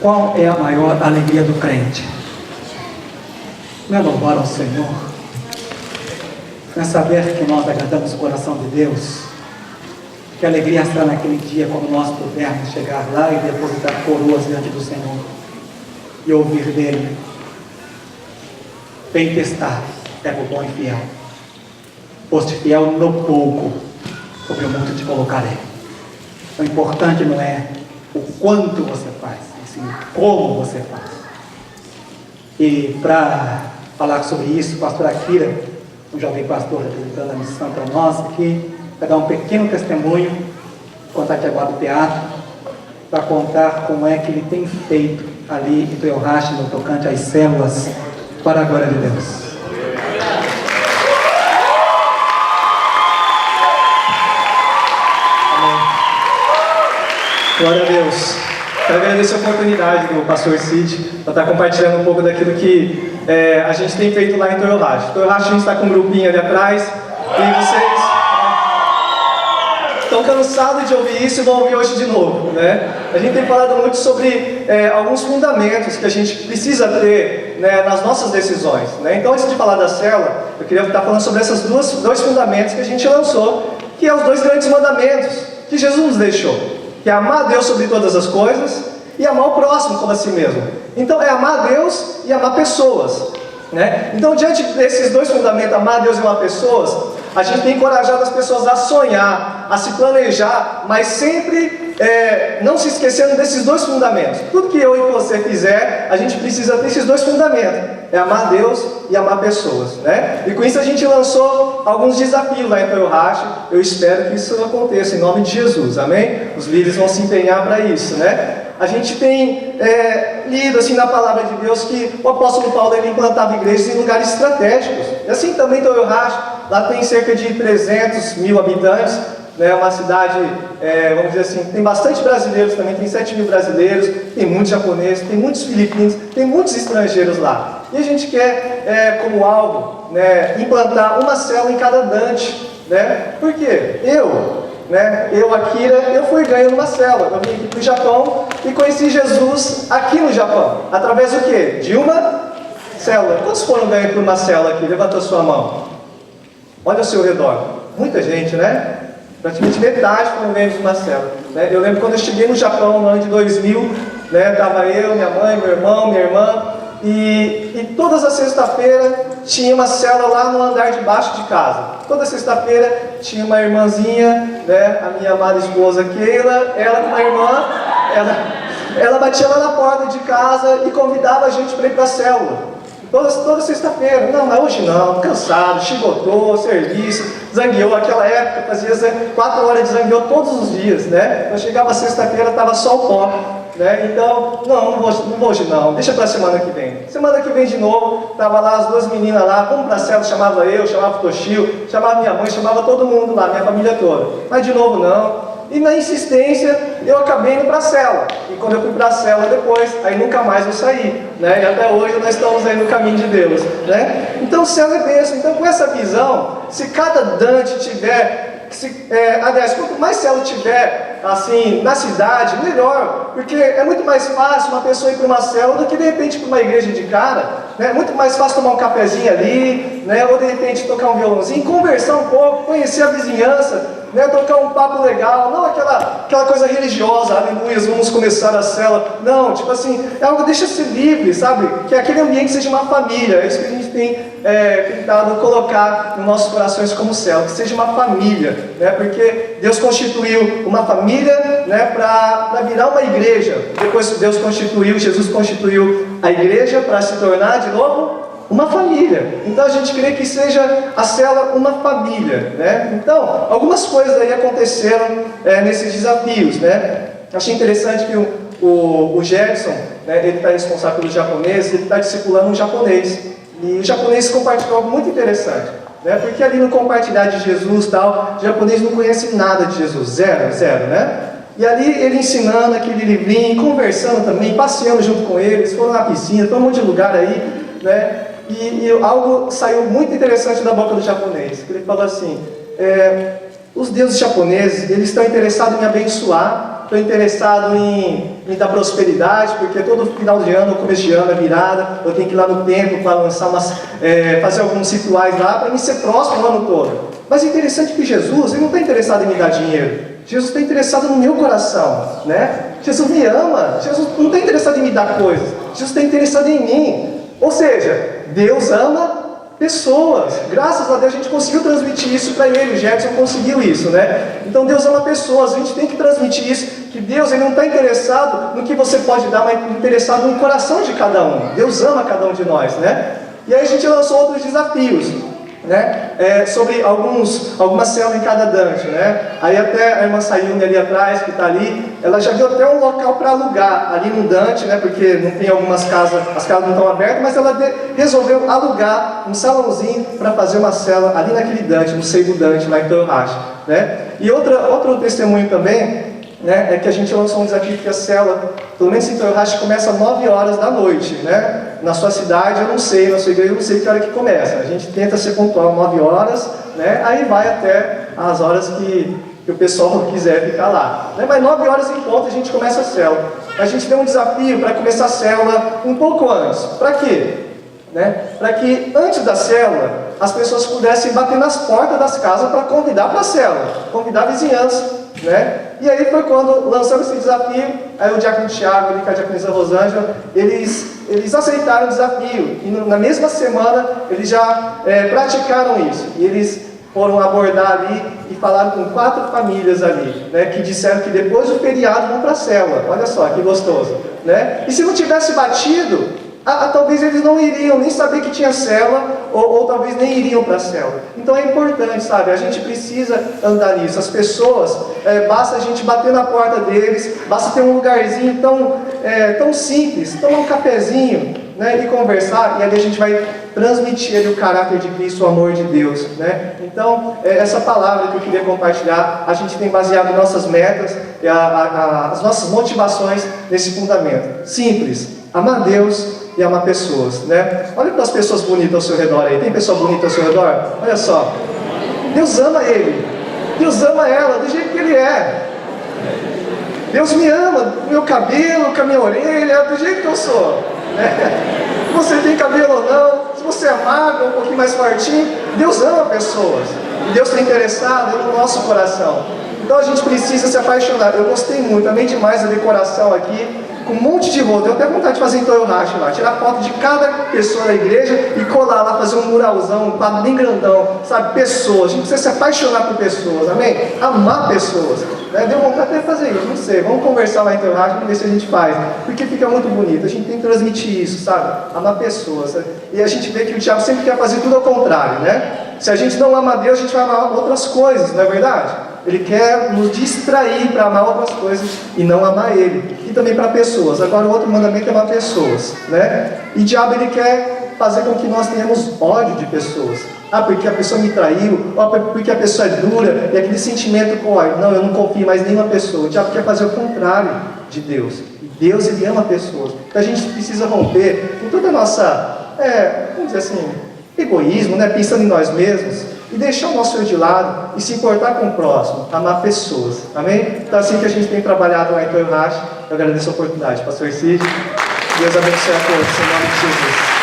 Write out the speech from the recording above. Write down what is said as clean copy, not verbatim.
Qual é a maior alegria do crente? Não é louvar ao Senhor? Não é saber que nós agradamos o coração de Deus? Que a alegria está naquele dia quando nós pudermos chegar lá e depositar coroas diante do Senhor e ouvir dele: bem testado, servo bom e fiel. Foste fiel no pouco, sobre o muito te colocarei. O importante não é o quanto você faz, mas sim como você faz. E para falar sobre isso, o pastor Akira, um jovem pastor representando a missão para nós aqui, vai dar um pequeno testemunho, contar aqui agora do teatro, para contar como é que ele tem feito ali em Toyohashi, no tocante às células, para a glória de Deus. Glória a Deus. Quero agradecer a oportunidade do pastor Cid para estar compartilhando um pouco daquilo que a gente tem feito lá em Toyohashi. Toyohashi, a gente está com um grupinho ali atrás e vocês estão cansados de ouvir isso e vão ouvir hoje de novo, né? A gente tem falado muito sobre alguns fundamentos que a gente precisa ter, né, nas nossas decisões, né? Então, antes de falar da célula, eu queria estar falando sobre esses dois fundamentos que a gente lançou, que é os dois grandes mandamentos que Jesus nos deixou. Que é amar a Deus sobre todas as coisas e amar o próximo como a si mesmo. Então é amar a Deus e amar pessoas, né? Então, diante desses dois fundamentos, amar a Deus e amar pessoas, a gente tem encorajado as pessoas a sonhar, a se planejar, mas sempre não se esquecendo desses dois fundamentos. Tudo que eu e você fizer, a gente precisa ter esses dois fundamentos: é amar a Deus e amar pessoas, né? E com isso a gente lançou alguns desafios lá em Toyohashi. Eu espero que isso aconteça em nome de Jesus, amém? Os líderes vão se empenhar para isso, né? A gente tem lido assim na palavra de Deus que o apóstolo Paulo ele implantava igrejas em lugares estratégicos. E assim também Toyohashi, lá tem cerca de 300 mil habitantes, né? Uma cidade, vamos dizer assim, tem bastante brasileiros também, tem 7 mil brasileiros, tem muitos japoneses, tem muitos filipinos, tem muitos estrangeiros lá. E a gente quer, como alvo, né, implantar uma célula em cada Dante, né? Por quê? Eu, Akira, eu fui ganho numa célula. Eu vim aqui para o Japão e conheci Jesus aqui no Japão. Através do quê? De uma célula. Quantos foram ganhos por uma célula aqui? Levanta a sua mão. Olha ao seu redor. Muita gente, né? Praticamente metade foram ganhos de uma célula, né? Eu lembro quando eu cheguei no Japão no ano de 2000, né? Tava eu, minha mãe, meu irmão, minha irmã. E todas as sexta-feiras tinha uma célula lá no andar de baixo de casa. Toda sexta-feira tinha uma irmãzinha, né, a minha amada esposa Keila, ela com uma irmã, ela batia lá na porta de casa e convidava a gente para ir para a célula. Toda sexta-feira. Não, mas hoje não, cansado, chicotou, serviço, zangueou. Aquela época fazia 4 horas de zangueou todos os dias, né? Eu chegava sexta-feira, estava só o pó, né? Então, não vou hoje não, deixa para a semana que vem. Semana que vem de novo, estava lá as duas meninas lá, vamos para a célula, chamava eu, chamava o Toshio, chamava minha mãe, chamava todo mundo lá, minha família toda. Mas de novo não. E na insistência, eu acabei indo para a célula. E quando eu fui para a célula depois, aí nunca mais eu saí, né? E até hoje nós estamos aí no caminho de Deus, né? Então, célula é bênção. Então, com essa visão, se cada Dante tiver... aliás, quanto mais célula tiver, assim, na cidade, melhor. Porque é muito mais fácil uma pessoa ir para uma célula do que, de repente, para uma igreja de cara, né? É muito mais fácil tomar um cafezinho ali, né? Ou, de repente, tocar um violãozinho, conversar um pouco, conhecer a vizinhança, né, tocar um papo legal, não aquela coisa religiosa, aleluia, vamos começar a célula. Não, tipo assim, é algo deixa ser livre, sabe? Que aquele ambiente seja uma família. É isso que a gente tem tentado colocar nos nossos corações como célula, que seja uma família, né? Porque Deus constituiu uma família, né, para virar uma igreja. Depois Jesus constituiu a igreja para se tornar de novo uma família. Então a gente queria que seja a célula uma família, né? Então, algumas coisas aí aconteceram nesses desafios, né? Achei interessante que o Gerson, né, ele está responsável pelo japonês, ele está discipulando um japonês. E o japonês compartilhou algo muito interessante, né? Porque ali no compartilhar de Jesus e tal, o japonês não conhece nada de Jesus, zero, né? E ali ele ensinando aquele livrinho, conversando também, passeando junto com eles, foram na piscina, foi um monte de lugar aí, né? E algo saiu muito interessante da boca do japonês, que ele falou assim: os deuses japoneses, eles estão interessados em abençoar estou interessado em dar prosperidade, porque todo final de ano, começo de ano, é virada, eu tenho que ir lá no templo para lançar fazer alguns rituais lá, para mim ser próspero o ano todo. Mas é interessante que Jesus, ele não está interessado em me dar dinheiro. Jesus está interessado no meu coração, né? Jesus me ama. Jesus não está interessado em me dar coisas. Jesus está interessado em mim. Ou seja, Deus ama pessoas. Graças a Deus a gente conseguiu transmitir isso para ele. O Jefferson conseguiu isso, né? Então Deus ama pessoas. A gente tem que transmitir isso. Que Deus, ele não está interessado no que você pode dar, mas interessado no coração de cada um. Deus ama cada um de nós, né? E aí a gente lançou outros desafios, né? Sobre algumas células em cada dungeon, né? Aí até a irmã Sayune ali atrás, que está ali, ela já deu até um local para alugar ali no dungeon, né? Porque não tem algumas casas, as casas não estão abertas, mas ela resolveu alugar um salãozinho para fazer uma célula ali naquele dungeon, no seio do dungeon, lá em Toyohashi, né? E outro testemunho também, né, é que a gente lançou um desafio que a célula, pelo menos em Toyohashi, começa às 9 horas da noite, né? Na sua cidade eu não sei, na sua igreja eu não sei que hora que começa. A gente tenta ser pontual 9 horas, né? Aí vai até as horas que o pessoal quiser ficar lá, né? Mas 9 horas em ponto a gente começa a célula. A gente deu um desafio para começar a célula um pouco antes. Para quê? Né? Para que antes da célula as pessoas pudessem bater nas portas das casas para convidar para a célula, convidar a vizinhança, né? E aí foi quando lançamos esse desafio, aí o diácono Tiago e a diaconisa Rosângela, eles aceitaram o desafio, e na mesma semana eles já praticaram isso, e eles foram abordar ali e falaram com 4 famílias ali, né, que disseram que depois do feriado vão para a célula. Olha só que gostoso, né? E se não tivesse batido, talvez eles não iriam nem saber que tinha célula, ou talvez nem iriam para a célula. Então é importante, sabe? A gente precisa andar nisso. As pessoas, basta a gente bater na porta deles, basta ter um lugarzinho tão simples, tomar um cafezinho, né, e conversar, e ali a gente vai transmitir ali o caráter de Cristo, o amor de Deus, né? Então, essa palavra que eu queria compartilhar, a gente tem baseado nossas metas, as nossas motivações nesse fundamento. Simples, amar Deus e amar pessoas, né? Olha para as pessoas bonitas ao seu redor aí. Tem pessoa bonita ao seu redor? Olha só. Deus ama ele. Deus ama ela do jeito que ele é. Deus me ama, com meu cabelo, com a minha orelha, do jeito que eu sou. Se você tem cabelo ou não, se você é magro, um pouquinho mais fortinho, Deus ama pessoas. E Deus está interessado no nosso coração. Então a gente precisa se apaixonar. Eu gostei muito, amei demais a decoração aqui, com um monte de roupa. Eu tenho até vontade de fazer em Toyohashi lá, tirar foto de cada pessoa da igreja e colar lá, fazer um muralzão, um quadro bem grandão, sabe? Pessoas, a gente precisa se apaixonar por pessoas, amém? Amar pessoas, né? Deu vontade até de fazer isso, não sei, vamos conversar lá em Toyohashi, vamos ver se a gente faz, porque fica muito bonito, a gente tem que transmitir isso, sabe? Amar pessoas, né? E a gente vê que o diabo sempre quer fazer tudo ao contrário, né? Se a gente não ama Deus, a gente vai amar outras coisas, não é verdade? Ele quer nos distrair para amar outras coisas e não amar Ele. E também para pessoas. Agora o outro mandamento é amar pessoas, né? E o diabo, ele quer fazer com que nós tenhamos ódio de pessoas. Porque a pessoa me traiu, porque a pessoa é dura, e aquele sentimento, não, eu não confio mais em nenhuma pessoa. O diabo quer fazer o contrário de Deus. E Deus, ele ama pessoas. Então a gente precisa romper com toda a nossa, vamos dizer assim, egoísmo, né? Pensando em nós mesmos. E deixar o nosso eu de lado e se importar com o próximo, amar pessoas, amém? Então assim que a gente tem trabalhado lá em Toyohashi, eu agradeço a oportunidade, pastor Cid, Deus abençoe a todos, em nome de Jesus.